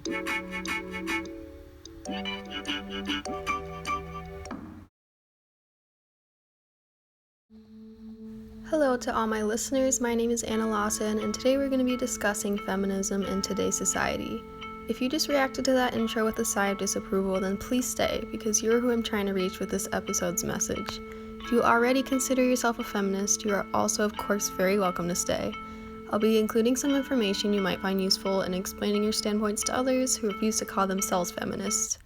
Hello to all my listeners, my name is Anna Lawson, and today we're going to be discussing feminism in today's society. If you just reacted to that intro with a sigh of disapproval, then please stay, because you're who I'm trying to reach with this episode's message. If you already consider yourself a feminist, you are also, of course, very welcome to stay. I'll be including some information you might find useful in explaining your standpoints to others who refuse to call themselves feminists.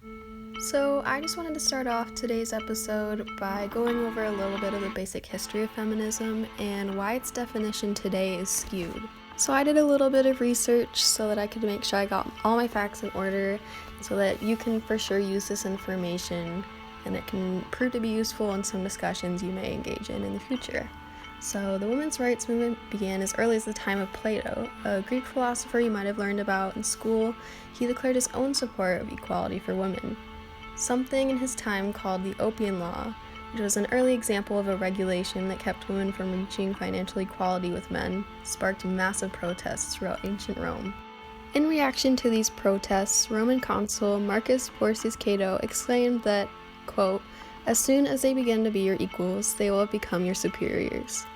So I just wanted to start off today's episode by going over a little bit of the basic history of feminism and why its definition today is skewed. So I did a little bit of research so that I could make sure I got all my facts in order so that you can for sure use this information and it can prove to be useful in some discussions you may engage in the future. So the women's rights movement began as early as the time of Plato, a Greek philosopher you might have learned about in school. He declared his own support of equality for women. Something in his time called the Opium Law, which was an early example of a regulation that kept women from reaching financial equality with men, sparked massive protests throughout ancient Rome. In reaction to these protests, Roman consul Marcus Porcius Cato exclaimed that, quote, "As soon as they begin to be your equals, they will have become your superiors."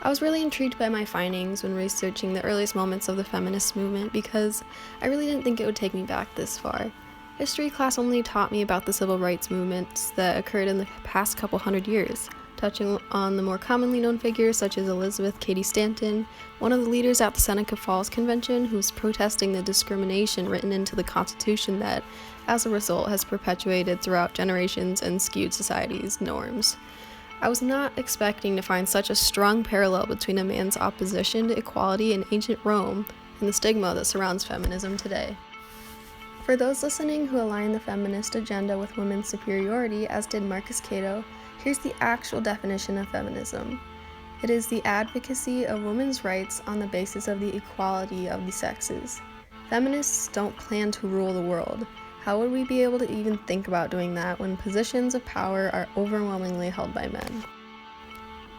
I was really intrigued by my findings when researching the earliest moments of the feminist movement because I really didn't think it would take me back this far. History class only taught me about the civil rights movements that occurred in the past couple hundred years, touching on the more commonly known figures such as Elizabeth Cady Stanton, one of the leaders at the Seneca Falls Convention who was protesting the discrimination written into the Constitution that, as a result, has perpetuated throughout generations and skewed society's norms. I was not expecting to find such a strong parallel between a man's opposition to equality in ancient Rome and the stigma that surrounds feminism today. For those listening who align the feminist agenda with women's superiority, as did Marcus Cato, here's the actual definition of feminism. It is the advocacy of women's rights on the basis of the equality of the sexes. Feminists don't plan to rule the world. How would we be able to even think about doing that when positions of power are overwhelmingly held by men?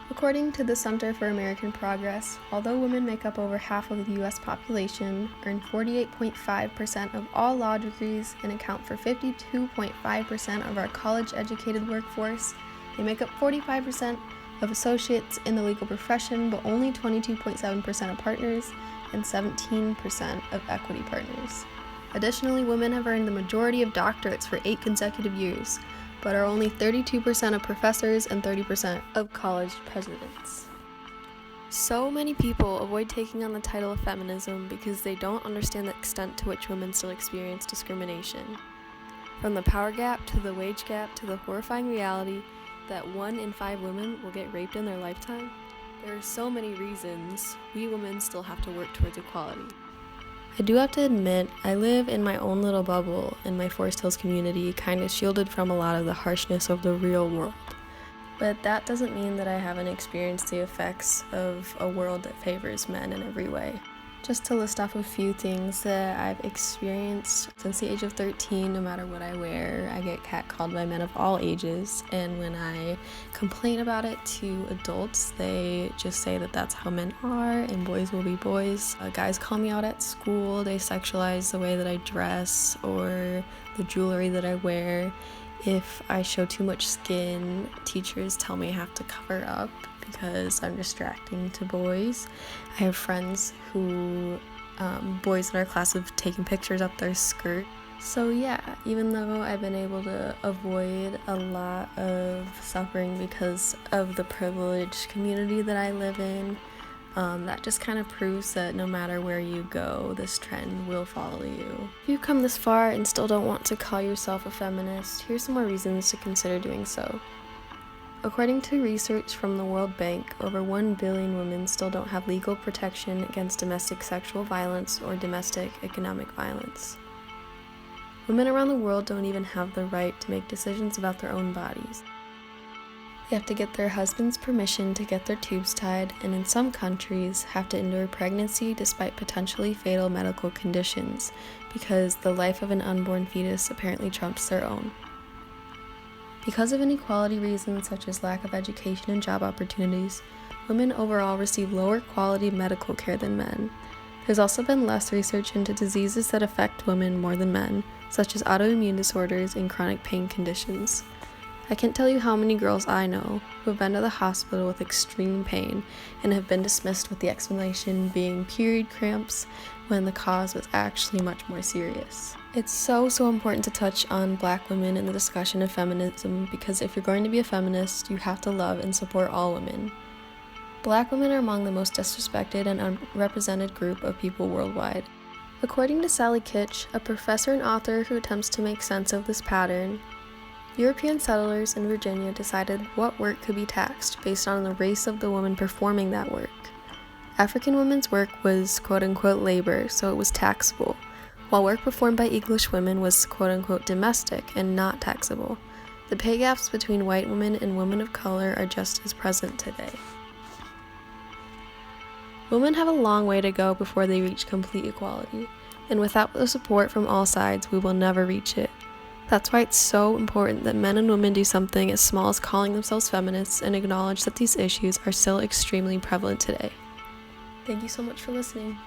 According to the Center for American Progress, although women make up over half of the U.S. population, earn 48.5% of all law degrees, and account for 52.5% of our college-educated workforce, they make up 45% of associates in the legal profession, but only 22.7% of partners and 17% of equity partners. Additionally, women have earned the majority of doctorates for 8 consecutive years, but are only 32% of professors and 30% of college presidents. So many people avoid taking on the title of feminism because they don't understand the extent to which women still experience discrimination. From the power gap to the wage gap to the horrifying reality that 1 in 5 women will get raped in their lifetime, there are so many reasons we women still have to work towards equality. I do have to admit, I live in my own little bubble in my Forest Hills community, kind of shielded from a lot of the harshness of the real world. But that doesn't mean that I haven't experienced the effects of a world that favors men in every way. Just to list off a few things that I've experienced since the age of 13, no matter what I wear, I get catcalled by men of all ages, and when I complain about it to adults, they just say that that's how men are and boys will be boys. Guys call me out at school, they sexualize the way that I dress or the jewelry that I wear. If I show too much skin, teachers tell me I have to cover up because I'm distracting to boys. I have friends who, boys in our class have taken pictures up their skirt. So yeah, even though I've been able to avoid a lot of suffering because of the privileged community that I live in, that just kind of proves that no matter where you go, this trend will follow you. If you've come this far and still don't want to call yourself a feminist, here's some more reasons to consider doing so. According to research from the World Bank, over 1 billion women still don't have legal protection against domestic sexual violence or domestic economic violence. Women around the world don't even have the right to make decisions about their own bodies. They have to get their husband's permission to get their tubes tied, and in some countries have to endure pregnancy despite potentially fatal medical conditions, because the life of an unborn fetus apparently trumps their own. Because of inequality reasons such as lack of education and job opportunities, women overall receive lower quality medical care than men. There's also been less research into diseases that affect women more than men, such as autoimmune disorders and chronic pain conditions. I can't tell you how many girls I know who have been to the hospital with extreme pain and have been dismissed with the explanation being period cramps when the cause was actually much more serious. It's so important to touch on Black women in the discussion of feminism because if you're going to be a feminist, you have to love and support all women. Black women are among the most disrespected and unrepresented group of people worldwide. According to Sally Kitch, a professor and author who attempts to make sense of this pattern, European settlers in Virginia decided what work could be taxed based on the race of the woman performing that work. African women's work was quote-unquote labor, so it was taxable, while work performed by English women was quote-unquote domestic and not taxable. The pay gaps between white women and women of color are just as present today. Women have a long way to go before they reach complete equality, and without the support from all sides, we will never reach it. That's why it's so important that men and women do something as small as calling themselves feminists and acknowledge that these issues are still extremely prevalent today. Thank you so much for listening.